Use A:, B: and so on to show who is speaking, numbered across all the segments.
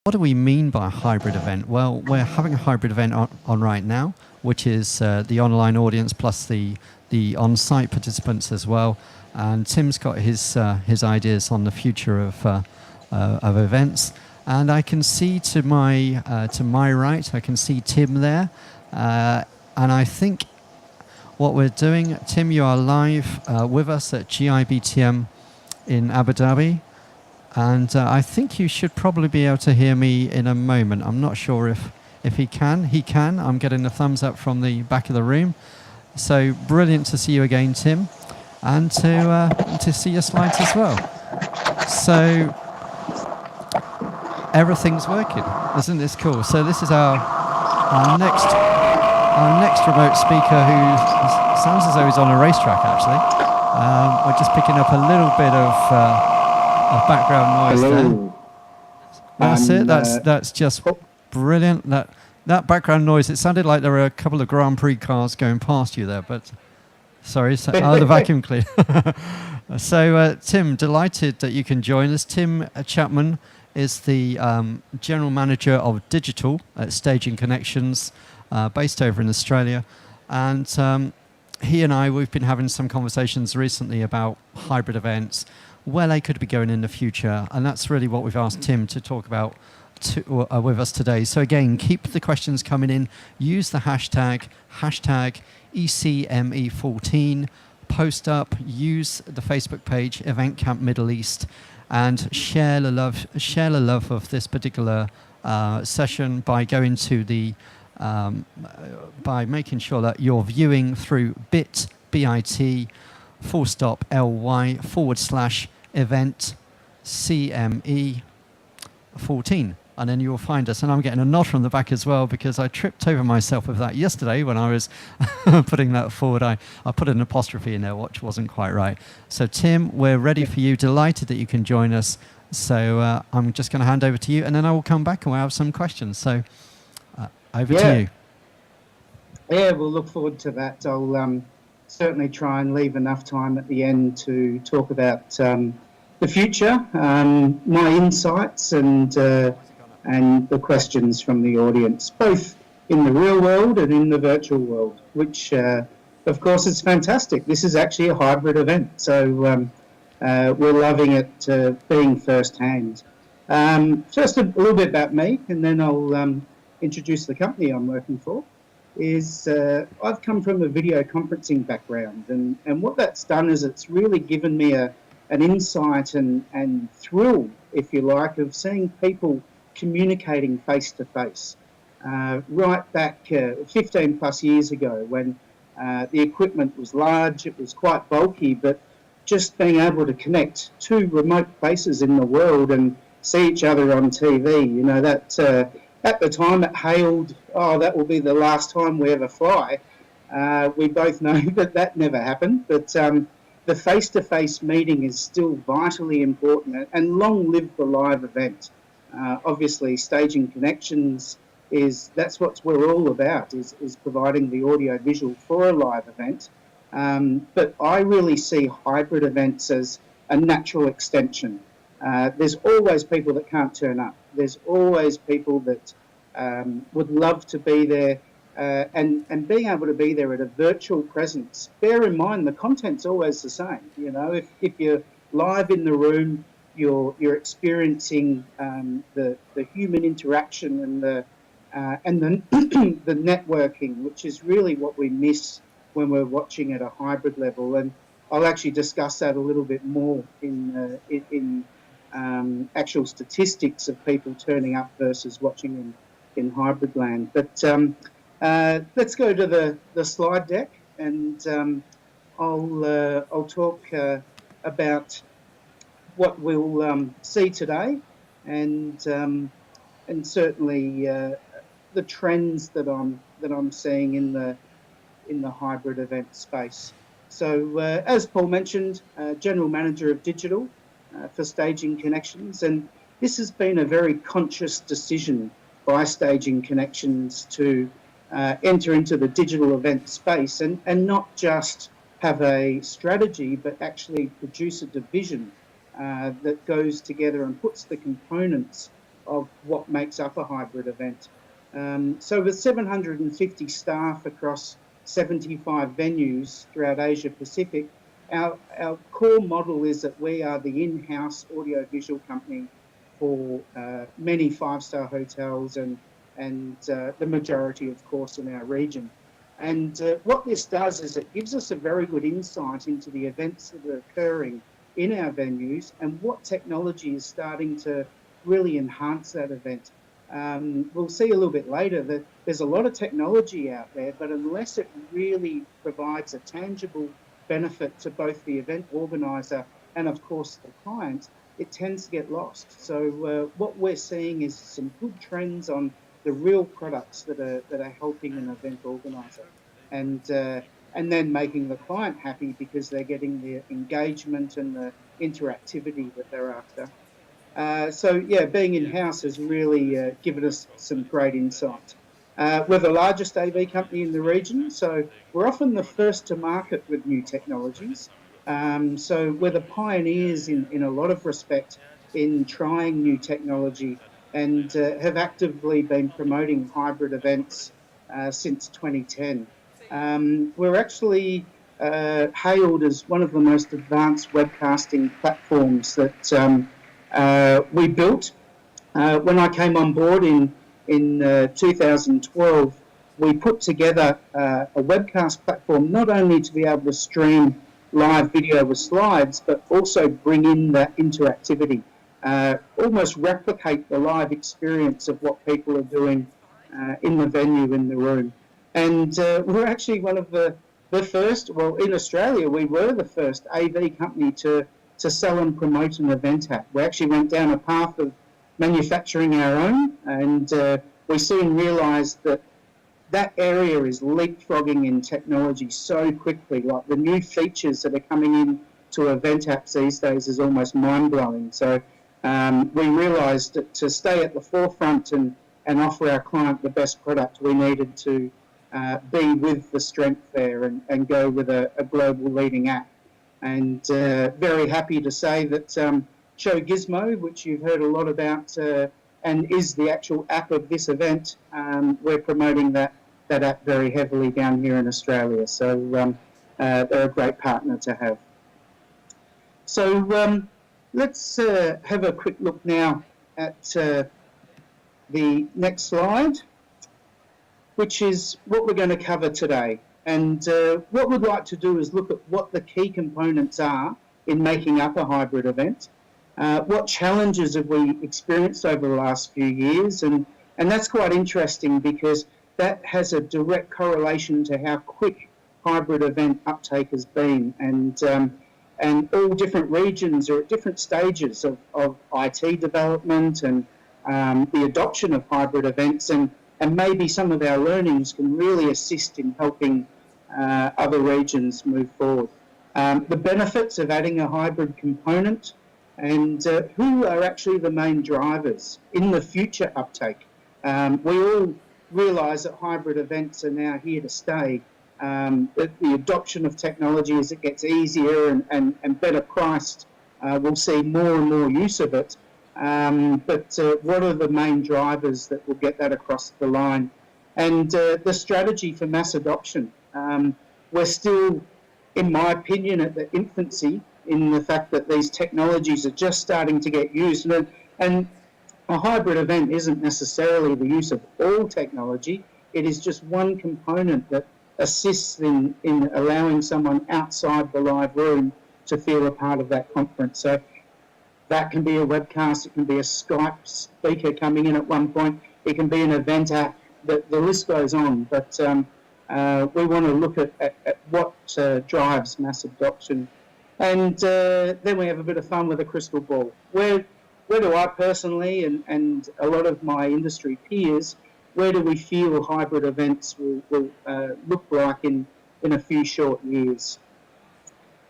A: what do we mean by a hybrid event? Well, we're having a hybrid event on right now, which is the online audience plus the on-site participants as well. And Tim's got his ideas on the future of events. And I can see to my right, I can see Tim there. And I think what we're doing, Tim, you are live with us at GIBTM in Abu Dhabi. And I think you should probably be able to hear me in a moment. I'm not sure if he can. He can. I'm getting a thumbs up from the back of the room. So brilliant to see you again, Tim, and to see your slides as well. So everything's working. Isn't this cool? So this is our next remote speaker, who sounds as though he's on a racetrack. Actually, we're just picking up a little bit of background noise. Hello. There. That's it. That's just brilliant. That background noise. It sounded like there were a couple of Grand Prix cars going past you there, but sorry. The vacuum cleaner. So Tim, delighted that you can join us. Tim Chapman is the general manager of digital at Staging Connections, based over in Australia, and he and we've been having some conversations recently about hybrid events, where they could be going in the future, and that's really what we've asked Tim to talk about with us today. So again, keep the questions coming in. Use the hashtag ECME14. Post up. Use the Facebook page Event Camp Middle East, and share the love of this particular session by going to the by making sure that you're viewing through bit.ly/event CME 14, and then you'll find us. And I'm getting a nod from the back as well, because I tripped over myself with that yesterday when I was putting that forward. I put an apostrophe in there, which wasn't quite right. So Tim, we're ready for you. Delighted that you can join us. So I'm just going to hand over to you, and then I will come back and we'll have some questions. So over to you.
B: Yeah, we'll look forward to that. I'll certainly try and leave enough time at the end to talk about the future, my insights, and the questions from the audience, both in the real world and in the virtual world, which, of course, is fantastic. This is actually a hybrid event, so we're loving it being firsthand. First, a little bit about me, and then I'll introduce the company I'm working for. I've come from a video conferencing background, and what that's done is it's really given me an insight and thrill, if you like, of seeing people communicating face to face. Right back 15 plus years ago, when the equipment was large, it was quite bulky, but just being able to connect two remote places in the world and see each other on TV, you know, that at the time it hailed, oh, that will be the last time we ever fly. We both know that never happened, but the face-to-face meeting is still vitally important, and long live the live event. Obviously, Staging Connections that's what we're all about, is providing the audio visual for a live event. But I really see hybrid events as a natural extension. There's always people that can't turn up. There's always people that would love to be there, and being able to be there at a virtual presence. Bear in mind, the content's always the same. You know, if you're live in the room, you're experiencing the human interaction and the the networking, which is really what we miss when we're watching at a hybrid level. And I'll actually discuss that a little bit more in actual statistics of people turning up versus watching in hybrid land. But let's go to the slide deck, and I'll talk about what we'll see today, and certainly the trends that I'm seeing in the hybrid event space. So as Paul mentioned, General Manager of Digital for Staging Connections, and this has been a very conscious decision by Staging Connections to enter into the digital event space, and not just have a strategy, but actually produce a division that goes together and puts the components of what makes up a hybrid event. So with 750 staff across 75 venues throughout Asia Pacific, our core model is that we are the in-house audiovisual company for many five-star hotels and the majority, of course, in our region. And what this does is it gives us a very good insight into the events that are occurring in our venues and what technology is starting to really enhance that event. We'll see a little bit later that there's a lot of technology out there, but unless it really provides a tangible benefit to both the event organizer and, of course, the client, it tends to get lost. So what we're seeing is some good trends on the real products that are helping an event organizer, and then making the client happy because they're getting the engagement and the interactivity that they're after. So yeah, being in-house has really given us some great insight. We're the largest AV company in the region, so we're often the first to market with new technologies. So we're the pioneers in a lot of respect in trying new technology, and have actively been promoting hybrid events since 2010. We're actually hailed as one of the most advanced webcasting platforms that we built. When I came on board in 2012, we put together a webcast platform not only to be able to stream live video with slides, but also bring in that interactivity, almost replicate the live experience of what people are doing in the venue, in the room. And we're actually one of the first, well, in Australia, we were the first AV company to sell and promote an event app. We actually went down a path of manufacturing our own, and we soon realised that that area is leapfrogging in technology so quickly. Like the new features that are coming in to event apps these days is almost mind-blowing. So we realised that to stay at the forefront and offer our client the best product, we needed to be with the strength there and go with a global leading app. And very happy to say that Show Gizmo, which you've heard a lot about and is the actual app of this event, we're promoting that app very heavily down here in Australia. So they're a great partner to have. So let's have a quick look now at the next slide, which is what we're going to cover today. And what we'd like to do is look at what the key components are in making up a hybrid event. What challenges have we experienced over the last few years? And that's quite interesting because that has a direct correlation to how quick hybrid event uptake has been. And all different regions are at different stages of IT development and the adoption of hybrid events, and maybe some of our learnings can really assist in helping other regions move forward. The benefits of adding a hybrid component, and who are actually the main drivers in the future uptake. We all realise that hybrid events are now here to stay. That the adoption of technology as it gets easier and better priced, we'll see more and more use of it. But what are the main drivers that will get that across the line? And the strategy for mass adoption. We're still, in my opinion, at the infancy in the fact that these technologies are just starting to get used. And a hybrid event isn't necessarily the use of all technology. It is just one component that assists in allowing someone outside the live room to feel a part of that conference. So that can be a webcast, it can be a Skype speaker coming in at one point, it can be an event app, the list goes on. But we want to look at what drives mass adoption. And then we have a bit of fun with a crystal ball. Where do I personally and a lot of my industry peers, where do we feel hybrid events will look like in a few short years?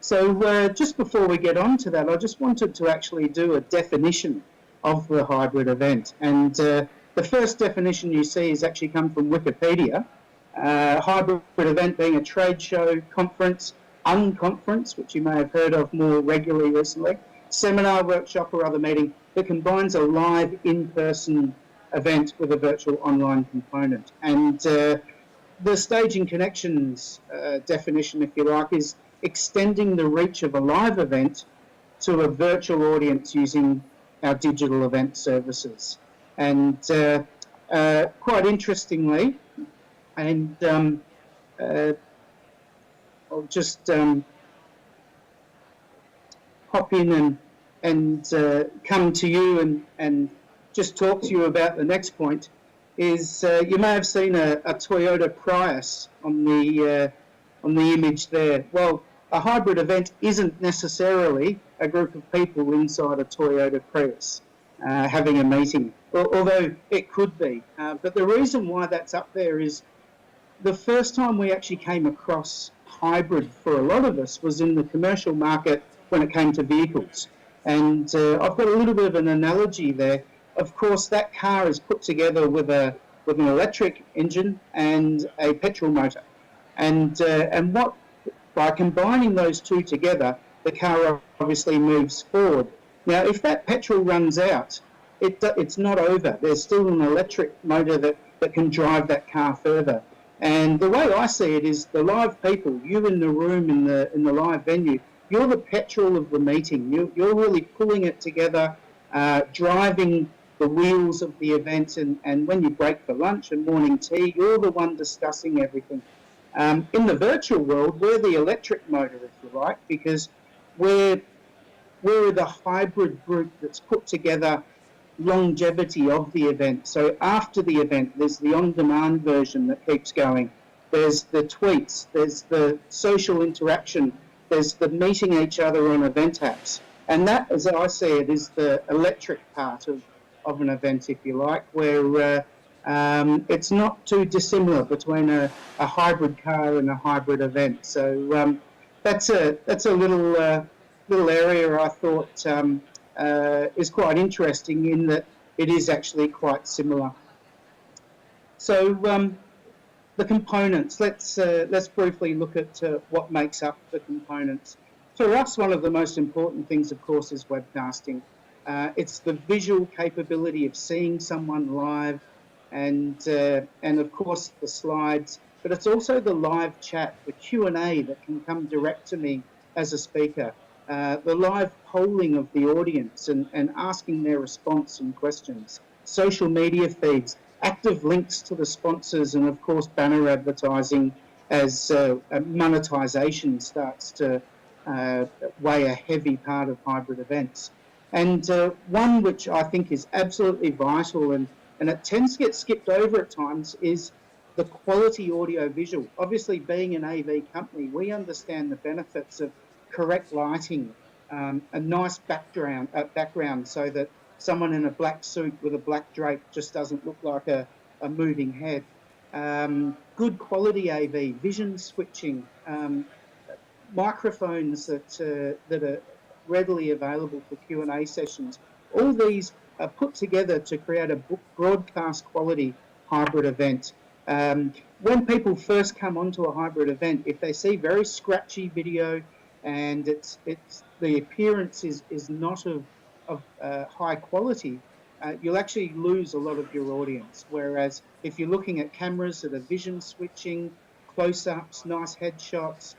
B: So just before we get on to that, I just wanted to actually do a definition of the hybrid event. And the first definition you see has actually come from Wikipedia. Hybrid event being a trade show, conference, unconference, which you may have heard of more regularly recently, seminar, workshop or other meeting that combines a live in-person event with a virtual online component. And the staging connections definition, if you like, is extending the reach of a live event to a virtual audience using our digital event services. And quite interestingly, and I'll just hop in and come to you and just talk to you about the next point, is you may have seen a Toyota Prius on the image there. Well, a hybrid event isn't necessarily a group of people inside a Toyota Prius having a meeting, although it could be. But the reason why that's up there is the first time we actually came across hybrid for a lot of us was in the commercial market when it came to vehicles. And I've got a little bit of an analogy there. Of course, that car is put together with an electric engine and a petrol motor. And what, by combining those two together, the car obviously moves forward. Now, if that petrol runs out, it's not over. There's still an electric motor that can drive that car further. And the way I see it is the live people, you in the room in the live venue, you're the petrol of the meeting. You're really pulling it together, driving the wheels of the event, and when you break for lunch and morning tea, you're the one discussing everything. In the virtual world, we're the electric motor, if you like, because we're the hybrid group that's put together longevity of the event. So after the event, there's the on-demand version that keeps going. There's the tweets, there's the social interaction, there's the meeting each other on event apps. And that, as I see it, is the electric part of an event, if you like, where it's not too dissimilar between a hybrid car and a hybrid event. So that's a little area I thought is quite interesting in that it is actually quite similar. So the components, let's briefly look at what makes up the components. For us, one of the most important things, of course, is webcasting. It's the visual capability of seeing someone live, and of course the slides, but it's also the live chat, the Q&A that can come direct to me as a speaker, the live polling of the audience and asking their response and questions, social media feeds, active links to the sponsors, and of course banner advertising as monetization starts to weigh a heavy part of hybrid events. And one which I think is absolutely vital and it tends to get skipped over at times is the quality audio visual. Obviously, being an AV company, we understand the benefits of correct lighting, a nice background so that someone in a black suit with a black drape just doesn't look like a moving head. Good quality AV, vision switching, microphones that are readily available for Q&A sessions. All these are put together to create a broadcast quality hybrid event. When people first come onto a hybrid event, if they see very scratchy video and the appearance is not of high quality, you'll actually lose a lot of your audience. Whereas if you're looking at cameras that are vision switching, close-ups, nice headshots,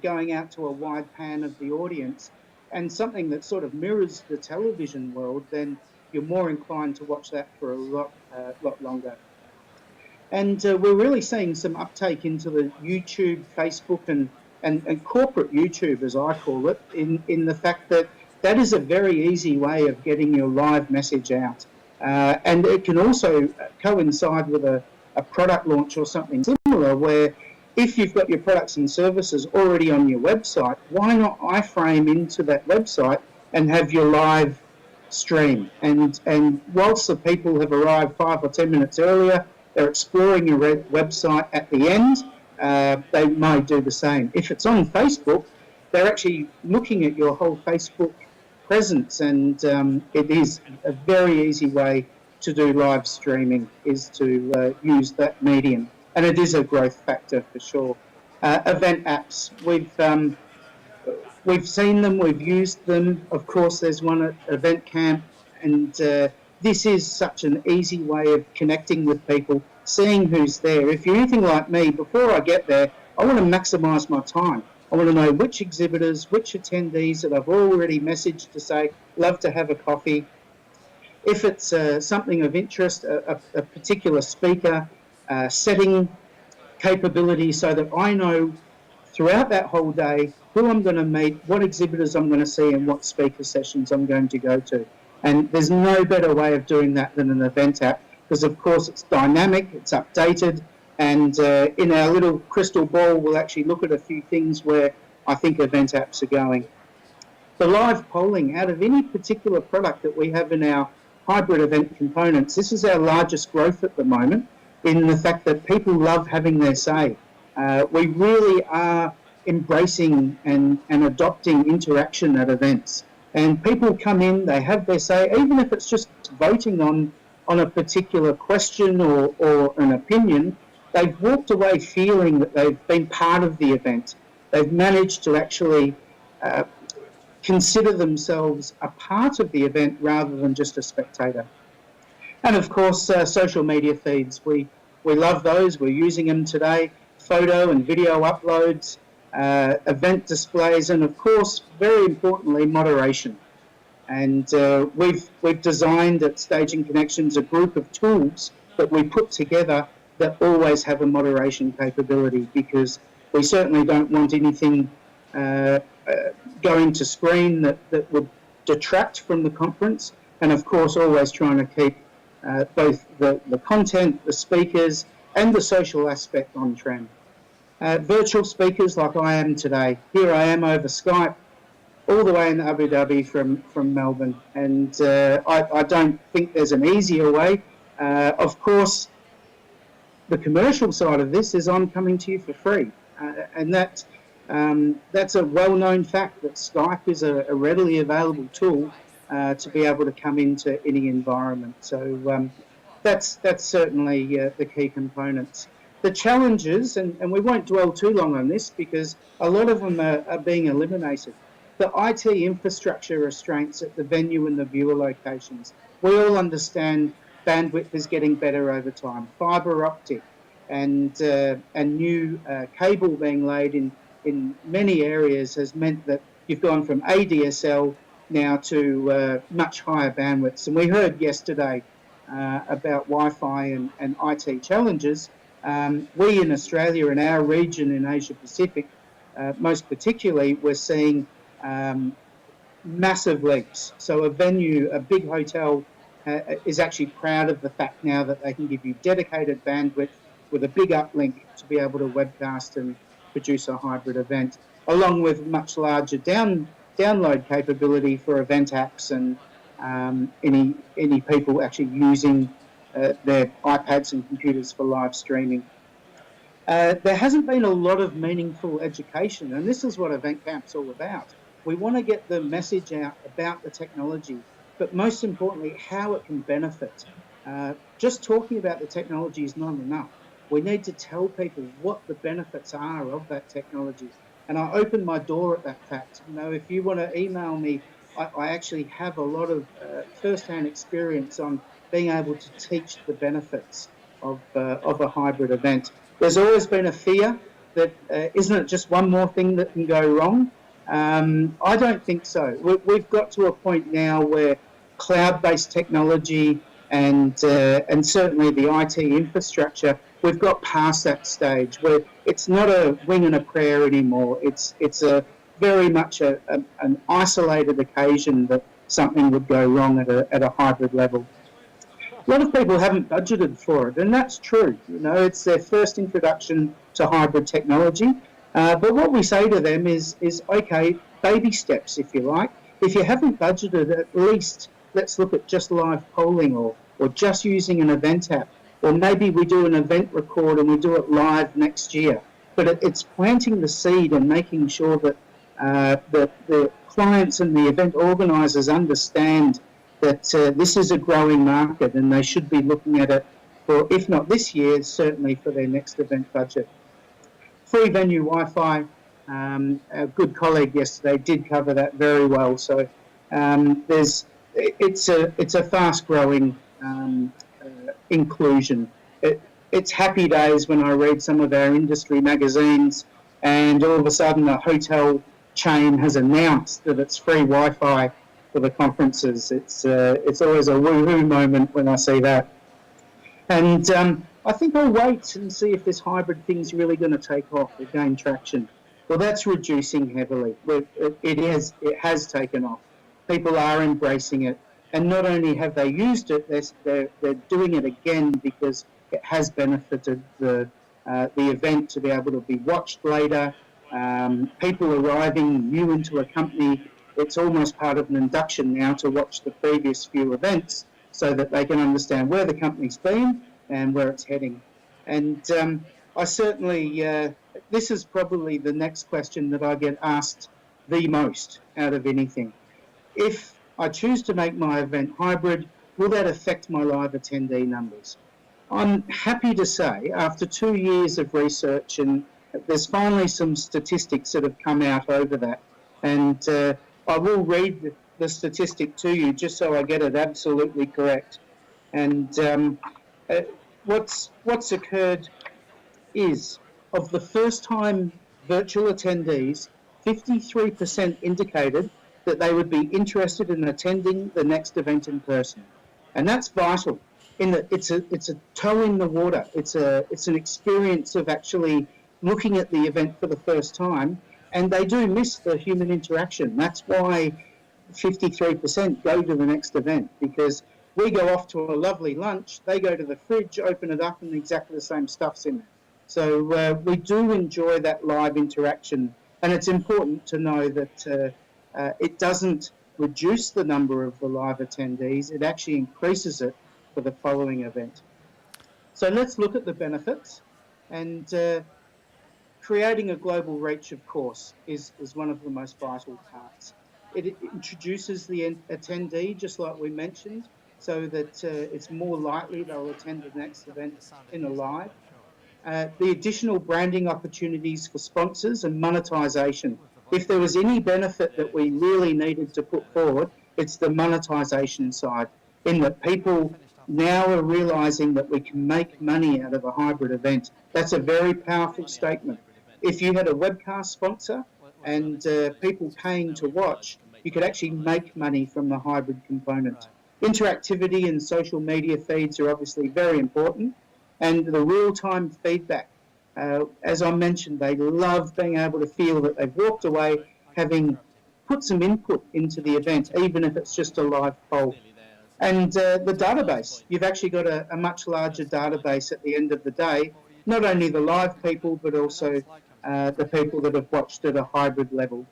B: going out to a wide pan of the audience, and something that sort of mirrors the television world, then you're more inclined to watch that for a lot longer. And we're really seeing some uptake into the YouTube, Facebook, and corporate YouTube, as I call it, in the fact that is a very easy way of getting your live message out. And it can also coincide with a product launch or something similar, where if you've got your products and services already on your website, why not iframe into that website and have your live stream? And whilst the people have arrived 5 or 10 minutes earlier, they're exploring your website at the end, they may do the same. If it's on Facebook, they're actually looking at your whole Facebook presence, and it is a very easy way to do live streaming, is to use that medium. And it is a growth factor for sure. Event apps, we've seen them, we've used them. Of course, there's one at Event Camp. this is such an easy way of connecting with people, seeing who's there. If you're anything like me, before I get there, I want to maximise my time. I want to know which exhibitors, which attendees that I've already messaged to say, love to have a coffee. If it's something of interest, a particular speaker, setting capability so that I know throughout that whole day who I'm going to meet, what exhibitors I'm going to see, and what speaker sessions I'm going to go to. And there's no better way of doing that than an event app, because of course it's dynamic, it's updated, and in our little crystal ball we'll actually look at a few things where I think event apps are going. The live polling, out of any particular product that we have in our hybrid event components, this is our largest growth at the moment, in the fact that people love having their say. We really are embracing and adopting interaction at events. And people come in, they have their say, even if it's just voting on a particular question or an opinion, they've walked away feeling that they've been part of the event. They've managed to actually consider themselves a part of the event rather than just a spectator. And of course, social media feeds. We love those. We're using them today. Photo and video uploads, event displays, and of course, very importantly, moderation. And we've designed at Staging Connections a group of tools that we put together that always have a moderation capability, because we certainly don't want anything going to screen that would detract from the conference, and of course always trying to keep both the content, the speakers, and the social aspect on trend. Virtual speakers like I am today. Here I am over Skype, all the way in Abu Dhabi from Melbourne, and I don't think there's an easier way. Of course, the commercial side of this is I'm coming to you for free, and that's a well-known fact that Skype is a readily available tool to be able to come into any environment. So that's certainly the key components. The challenges, and we won't dwell too long on this because a lot of them are being eliminated. The IT infrastructure restraints at the venue and the viewer locations. We all understand bandwidth is getting better over time. Fibre optic and new cable being laid in many areas has meant that you've gone from ADSL now to much higher bandwidths. And we heard yesterday about Wi-Fi and IT challenges. We in Australia, in our region in Asia Pacific, most particularly, we're seeing massive leaps. So a venue, a big hotel, is actually proud of the fact now that they can give you dedicated bandwidth with a big uplink to be able to webcast and produce a hybrid event, along with much larger download capability for event apps and any people actually using their iPads and computers for live streaming. There hasn't been a lot of meaningful education, and this is what Event Camp's all about. We want to get the message out about the technology, but most importantly, how it can benefit. Just talking about the technology is not enough. We need to tell people what the benefits are of that technology. And I open my door at that fact. You know, if you want to email me, I actually have a lot of first-hand experience on being able to teach the benefits of a hybrid event. There's always been a fear that isn't it just one more thing that can go wrong? I don't think so. We've got to a point now where cloud-based technology and certainly the IT infrastructure, we've got past that stage where it's not a wing and a prayer anymore. It's a very much an isolated occasion that something would go wrong at a hybrid level. A lot of people haven't budgeted for it, and that's true. You know, it's their first introduction to hybrid technology. But what we say to them is okay, baby steps, if you like. If you haven't budgeted, at least let's look at just live polling or just using an event app. Or maybe we do an event record and we do it live next year. But it's planting the seed and making sure that the clients and the event organisers understand that this is a growing market and they should be looking at it for, if not this year, certainly for their next event budget. Free venue Wi-Fi, a good colleague yesterday did cover that very well. So it's a fast-growing inclusion. It's happy days when I read some of our industry magazines, and all of a sudden a hotel chain has announced that it's free Wi-Fi for the conferences. It's always a woohoo moment when I see that. And I think I'll wait and see if this hybrid thing's really going to take off or gain traction. Well, that's reducing heavily. It has taken off. People are embracing it. And not only have they used it, they're doing it again because it has benefited the event to be able to be watched later. People arriving new into a company, it's almost part of an induction now to watch the previous few events so that they can understand where the company's been and where it's heading. And I certainly, this is probably the next question that I get asked the most out of anything. If I choose to make my event hybrid, will that affect my live attendee numbers? I'm happy to say, after 2 years of research, and there's finally some statistics that have come out over that, and I will read the statistic to you just so I get it absolutely correct. And what's occurred is, of the first-time virtual attendees, 53% indicated that they would be interested in attending the next event in person, and that's vital. In that it's a toe in the water. It's an experience of actually looking at the event for the first time, and they do miss the human interaction. That's why 53% go to the next event, because we go off to a lovely lunch, they go to the fridge, open it up, and exactly the same stuff's in there. So we do enjoy that live interaction, and it's important to know that it doesn't reduce the number of the live attendees, it actually increases it for the following event. So let's look at the benefits, and creating a global reach, of course, is one of the most vital parts. It introduces the attendee, just like we mentioned, so that it's more likely they'll attend the next event in a live. The additional branding opportunities for sponsors and monetisation. If there was any benefit that we really needed to put forward, it's the monetisation side, in that people now are realising that we can make money out of a hybrid event. That's a very powerful statement. If you had a webcast sponsor and people paying to watch, you could actually make money from the hybrid component. Interactivity and social media feeds are obviously very important, and the real-time feedback. As I mentioned, they love being able to feel that they've walked away having put some input into the event, even if it's just a live poll. And the database, you've actually got a much larger database at the end of the day, not only the live people, but also the people that have watched at a hybrid level.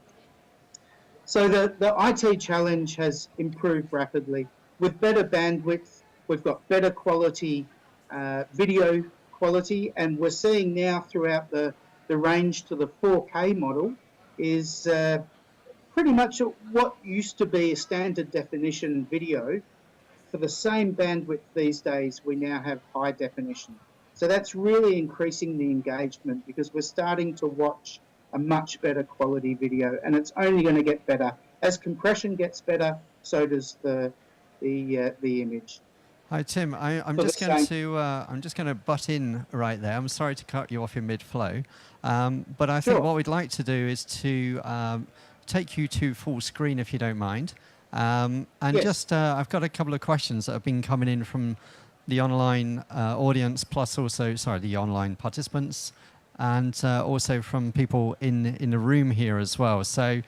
B: So the IT challenge has improved rapidly. With better bandwidth, we've got better quality video quality, and we're seeing now throughout the range to the 4K model is pretty much what used to be a standard definition video. For the same bandwidth these days, we now have high definition. So that's really increasing the engagement, because we're starting to watch a much better quality video, and it's only going to get better. As compression gets better, so does the image.
A: Hi Tim, I'm just going to butt in right there. I'm sorry to cut you off in mid-flow, but I think what we'd like to do is to take you to full screen, if you don't mind. And yes. I've got a couple of questions that have been coming in from the online audience, plus also, the online participants, and also from people in the room here as well. So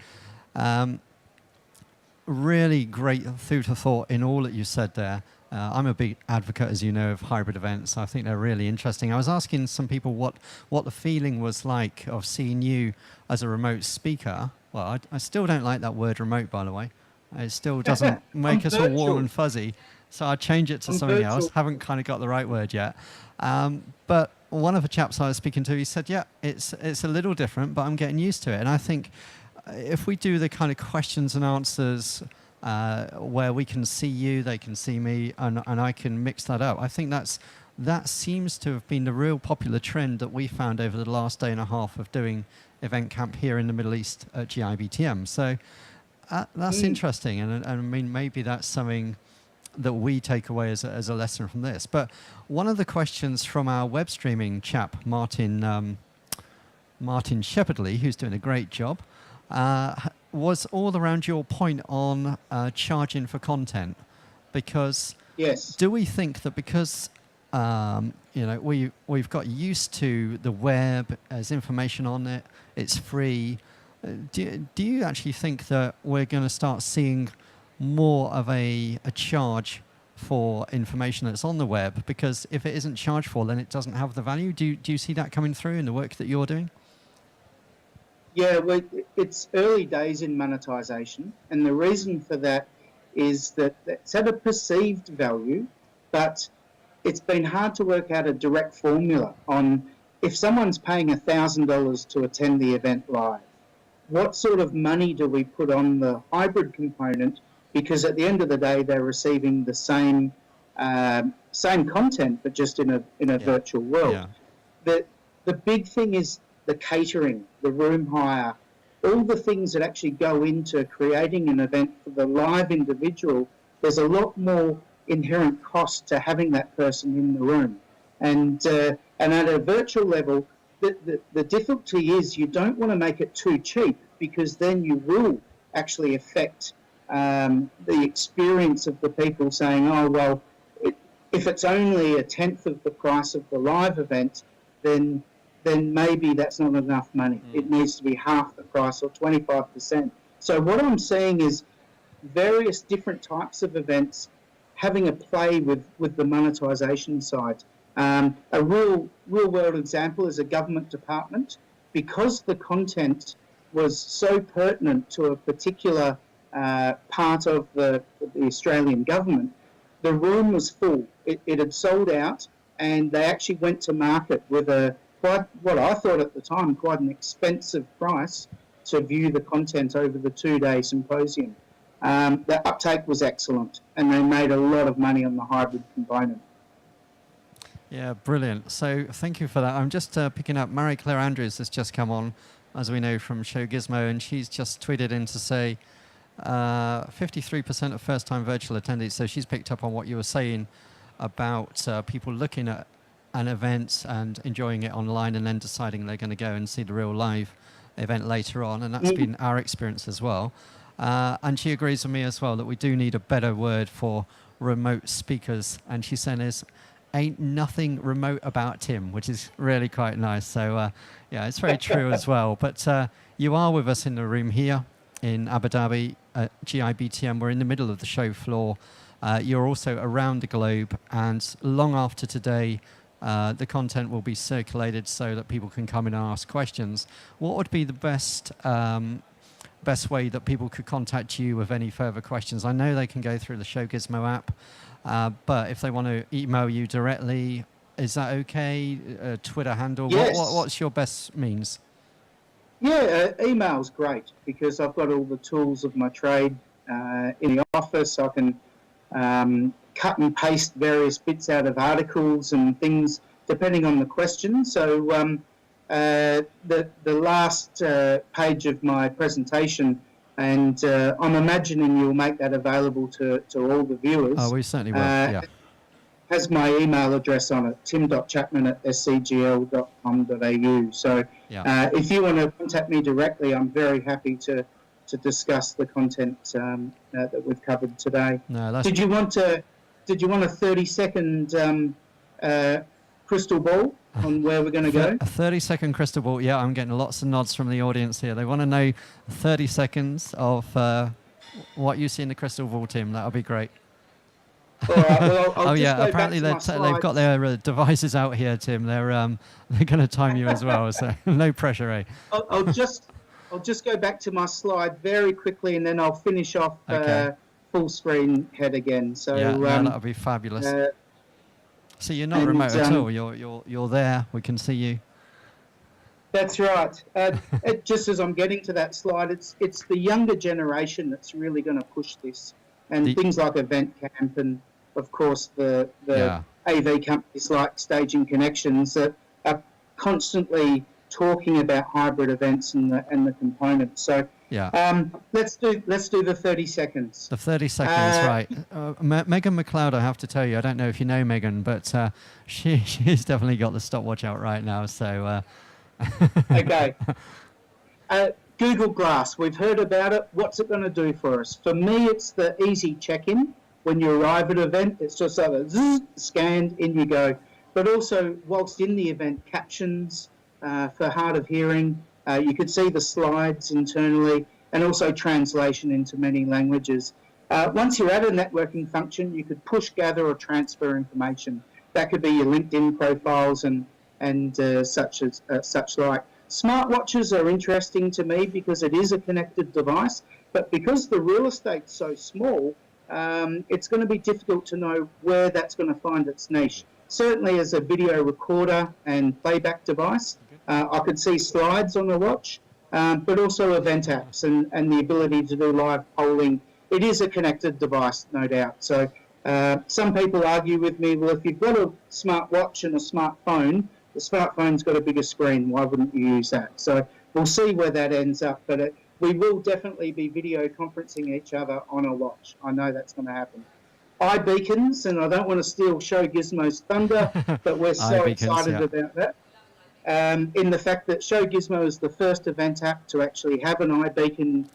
A: really great food for thought in all that you said there. I'm a big advocate, as you know, of hybrid events. I think they're really interesting. I was asking some people what the feeling was like of seeing you as a remote speaker. Well, I still don't like that word remote, by the way. It still doesn't make us all warm and fuzzy. So I'd change it to something else. Haven't kind of got the right word yet. But one of the chaps I was speaking to, he said, yeah, it's a little different, but I'm getting used to it. And I think if we do the kind of questions and answers where we can see you, they can see me, and I can mix that up, I think that seems to have been the real popular trend that we found over the last day and a half of doing event camp here in the Middle East at GIBTM. So That's interesting, and I mean, maybe that's something that we take away as a lesson from this. But one of the questions from our web streaming chap, Martin Shepherdley, who's doing a great job, was all around your point on charging for content. Because
B: yes,
A: do we think that because we've got used to the web, there's information on it, it's free, do you actually think that we're going to start seeing more of a charge for information that's on the web? Because if it isn't charged for, then it doesn't have the value. Do you see that coming through in the work that you're doing?
B: Yeah, well, it's early days in monetization, and the reason for that is that it's at a perceived value, but it's been hard to work out a direct formula on if someone's paying $1,000 to attend the event live, what sort of money do we put on the hybrid component? Because at the end of the day, they're receiving the same content, but just in a virtual world. Yeah. The big thing is the catering, the room hire, all the things that actually go into creating an event for the live individual. There's a lot more inherent cost to having that person in the room. And at a virtual level, the difficulty is you don't want to make it too cheap, because then you will actually affect the experience of the people saying, oh, well, if it's only a tenth of the price of the live event, then maybe that's not enough money. It needs to be half the price or 25%. So what I'm seeing is various different types of events having a play with the monetization side. A real world example is a government department. Because the content was so pertinent to a particular part of the Australian government, the room was full. It had sold out, and they actually went to market with what I thought at the time, quite an expensive price to view the content over the 2-day symposium. The uptake was excellent, and they made a lot of money on the hybrid component.
A: Yeah, brilliant. So thank you for that. I'm just picking up Marie-Claire Andrews has just come on, as we know, from Show Gizmo, and she's just tweeted in to say 53% of first-time virtual attendees. So she's picked up on what you were saying about people looking at an event and enjoying it online and then deciding they're going to go and see the real live event later on, and that's been our experience as well. And she agrees with me as well that we do need a better word for remote speakers, and she's saying there's ain't nothing remote about Tim, which is really quite nice. So yeah, it's very true as well. But you are with us in the room here in Abu Dhabi at GIBTM. We're in the middle of the show floor. You're also around the globe, and long after today, the content will be circulated so that people can come in and ask questions. What would be the best way that people could contact you with any further questions? I know they can go through the Show Gizmo app, but if they want to email you directly, is that okay? Twitter handle?
B: Yes.
A: What's your best means?
B: Yeah, email's great, because I've got all the tools of my trade in the office. I can cut and paste various bits out of articles and things depending on the question. So the last page of my presentation, and I'm imagining you'll make that available to all the viewers.
A: Oh, we certainly will, yeah.
B: Has my email address on it, tim.chapman@scgl.com.au. So
A: yeah.
B: If you want to contact me directly, I'm very happy to discuss the content that we've covered today.
A: No, that's
B: Did you want a 30-second crystal ball on where we're going to go?
A: A 30-second crystal ball. Yeah, I'm getting lots of nods from the audience here. They want to know 30 seconds of what you see in the crystal ball, Tim. That'll be great.
B: All right, well, I'll
A: oh
B: just
A: yeah,
B: go
A: apparently
B: back to my
A: they've got their devices out here, Tim. They're going to time you as well, so no pressure, eh?
B: I'll just go back to my slide very quickly, and then I'll finish off full screen head again. So
A: yeah, that'll be fabulous. So you're not remote at all. You're there. We can see you.
B: That's right. Just as I'm getting to that slide, it's the younger generation that's really going to push this, and things like Event Camp, and of course the AV companies like Staging Connections that are constantly talking about hybrid events and the components. So
A: Yeah.
B: Let's do the 30 seconds.
A: The 30 seconds, right. Megan McLeod, I have to tell you, I don't know if you know Megan, but she's definitely got the stopwatch out right now. So,
B: Okay. Google Glass, we've heard about it. What's it going to do for us? For me, it's the easy check-in. When you arrive at an event, it's just like a zzz, scanned, in you go. But also, whilst in the event, captions for hard of hearing. You could see the slides internally, and also translation into many languages. Once you're at a networking function, you could push, gather, or transfer information. That could be your LinkedIn profiles and such like. Smartwatches are interesting to me because it is a connected device, but because the real estate's so small, it's going to be difficult to know where that's going to find its niche. Certainly as a video recorder and playback device, I could see slides on the watch, but also event apps and the ability to do live polling. It is a connected device, no doubt. So some people argue with me, well, if you've got a smartwatch and a smartphone, the smartphone's got a bigger screen, why wouldn't you use that? So we'll see where that ends up, but we will definitely be video conferencing each other on a watch. I know that's going to happen. iBeacons, and I don't want to steal Show Gizmo's thunder, but we're so excited about that. In the fact that Show Gizmo is the first event app to actually have an iBeacon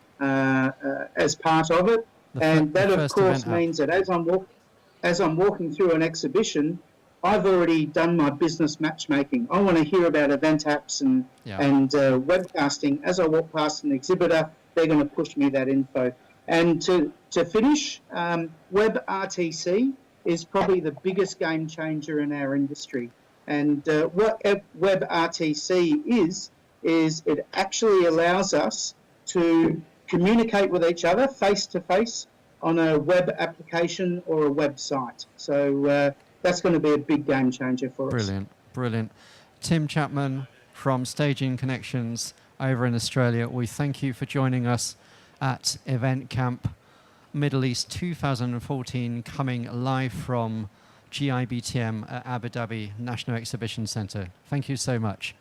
B: as part of it. And that, of course, means that as I'm walking through an exhibition, I've already done my business matchmaking. I want to hear about event apps and webcasting. As I walk past an exhibitor, they're going to push me that info. And to finish, WebRTC is probably the biggest game changer in our industry. And what WebRTC is it actually allows us to communicate with each other face-to-face on a web application or a website. So that's going to be a big game changer for us.
A: Brilliant. Tim Chapman from Staging Connections over in Australia, we thank you for joining us at Event Camp Middle East 2014, coming live from GIBTM at Abu Dhabi National Exhibition Centre. Thank you so much.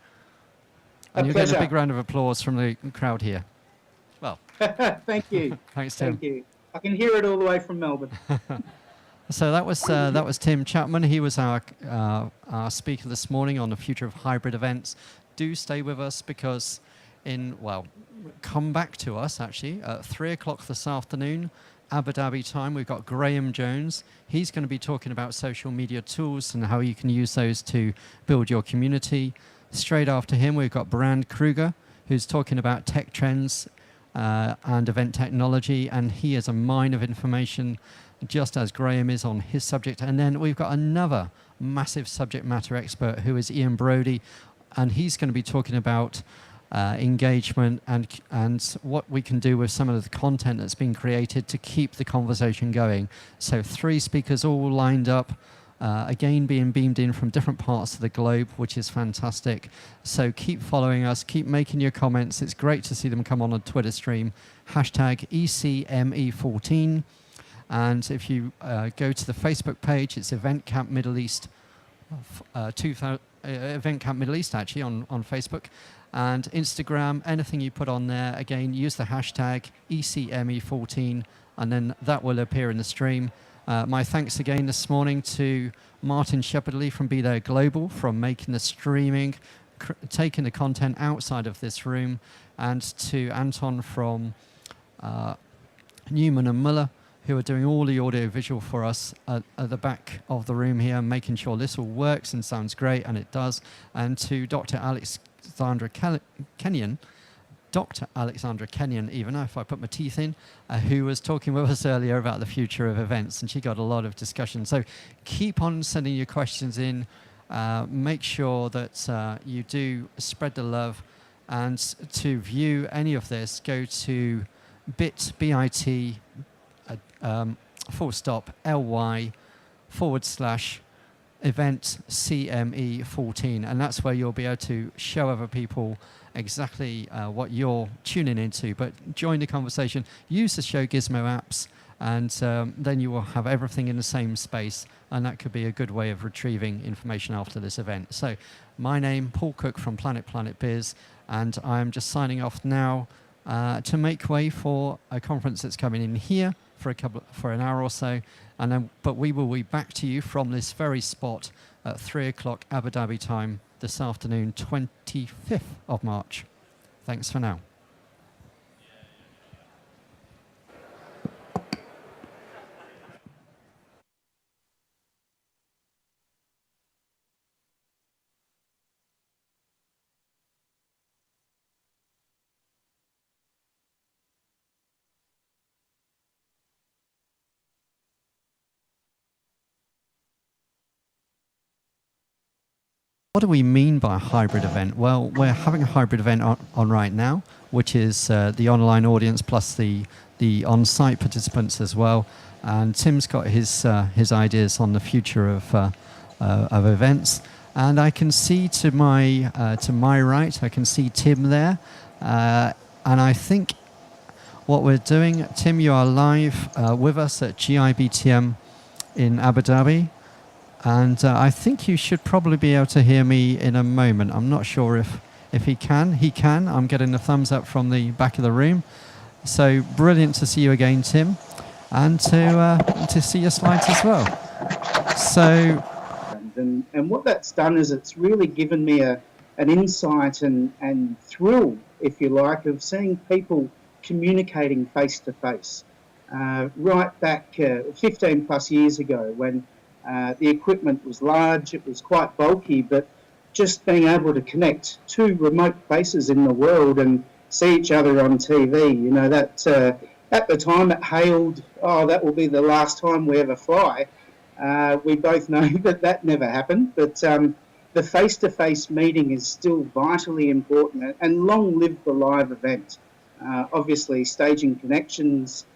A: And you'll get a big round of applause from the crowd here. Well,
B: thank you.
A: Thanks, Tim.
B: Thank you. I can hear it all the way from Melbourne.
A: So that was Tim Chapman. He was our speaker this morning on the future of hybrid events. Do stay with us because come back to us actually at 3 o'clock this afternoon, Abu Dhabi time. We've got Graham Jones. He's going to be talking about social media tools and how you can use those to build your community. Straight after him, we've got Brand Kruger, who's talking about tech trends and event technology, and he is a mine of information, just as Graham is on his subject. And then we've got another massive subject matter expert who is Ian Brodie, and he's going to be talking about engagement and what we can do with some of the content that's been created to keep the conversation going. So 3 speakers all lined up, again being beamed in from different parts of the globe, which is fantastic. So keep following us, keep making your comments. It's great to see them come on a Twitter stream, hashtag ECME14. And if you go to the Facebook page, it's Event Camp Middle East, Event Camp Middle East actually on Facebook. And Instagram, anything you put on there, again, use the hashtag ECME14, and then that will appear in the stream. My thanks again this morning to Martin Shepherdley from Be There Global, from making the streaming, taking the content outside of this room, and to Anton from Newman and Muller, who are doing all the audio visual for us at the back of the room here, making sure this all works and sounds great, and it does. And to Dr. Alexandra Kenyon, even if I put my teeth in, who was talking with us earlier about the future of events, and she got a lot of discussion. So keep on sending your questions in. Make sure that you do spread the love. And to view any of this, go to bit.ly/ly/event CME14, and that's where you'll be able to show other people exactly what you're tuning into. But join the conversation, use the Show Gizmo apps, and then you will have everything in the same space, and that could be a good way of retrieving information after this event. So my name, Paul Cook from Planet Biz, and I'm just signing off now to make way for a conference that's coming in here for an hour or so, and then, but we will be back to you from this very spot at 3 o'clock Abu Dhabi time this afternoon, 25th of March. Thanks for now. What do we mean by a hybrid event? Well, we're having a hybrid event on right now, which is the online audience plus the on-site participants as well. And Tim's got his ideas on the future of events. And I can see to my right, I can see Tim there. And I think what we're doing, Tim, you are live with us at GIBTM in Abu Dhabi. And I think you should probably be able to hear me in a moment. I'm not sure if he can. He can. I'm getting a thumbs up from the back of the room. So brilliant to see you again, Tim, and to see your slides as well. So,
B: and what that's done is it's really given me an insight and thrill, if you like, of seeing people communicating face to face. Right back 15 plus years ago, when the equipment was large, it was quite bulky, but just being able to connect two remote places in the world and see each other on TV, you know, that at the time it hailed, oh, that will be the last time we ever fly. We both know that never happened, but the face-to-face meeting is still vitally important, and long live the live event. Obviously, staging connections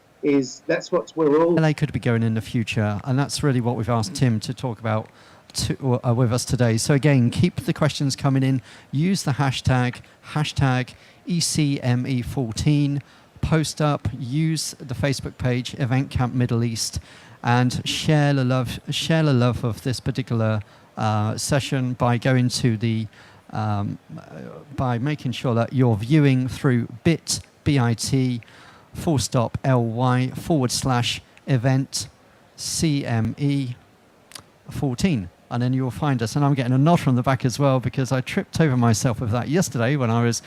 B: that's what we're all...
A: LA could be going in the future, and that's really what we've asked Tim to talk about with us today. So again, keep the questions coming in. Use the hashtag ECME14. Post up. Use the Facebook page Event Camp Middle East, and share the love of this particular session by going to the by making sure that you're viewing through bit.ly/event CME 14, and then you'll find us. And I'm getting a nod from the back as well, because I tripped over myself with that yesterday when I was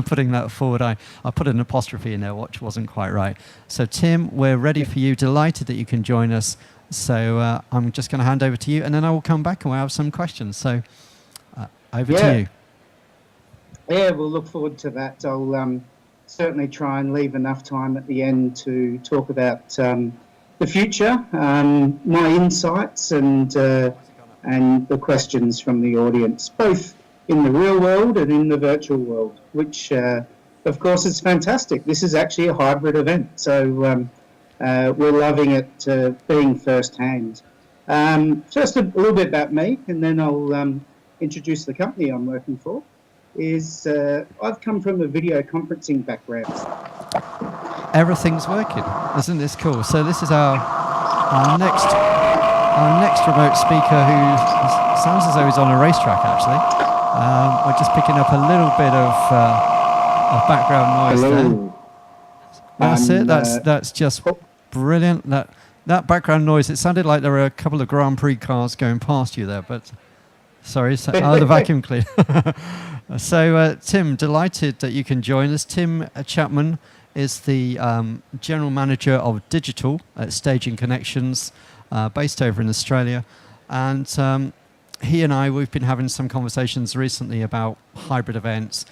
A: putting that forward. I put an apostrophe in there, which wasn't quite right. So Tim, we're ready for you. Delighted that you can join us. So I'm just going to hand over to you, and then I will come back and we'll have some questions. So over to you.
B: Yeah, we'll look forward to that. I'll certainly try and leave enough time at the end to talk about the future, my insights, and the questions from the audience, both in the real world and in the virtual world, which, of course, is fantastic. This is actually a hybrid event, so we're loving it being firsthand. Just a little bit about me, and then I'll introduce the company I'm working for. I've come from a video conferencing background.
A: Everything's working. Isn't this cool? So this is our next remote speaker, who sounds as though he's on a racetrack, actually. We're just picking up a little bit of background noise there. That's it. That's just brilliant. That background noise, it sounded like there were a couple of Grand Prix cars going past you there, but sorry, the vacuum cleaner. So, Tim, delighted that you can join us. Tim Chapman is the General Manager of Digital at Staging Connections, based over in Australia. And he and I, we've been having some conversations recently about hybrid events.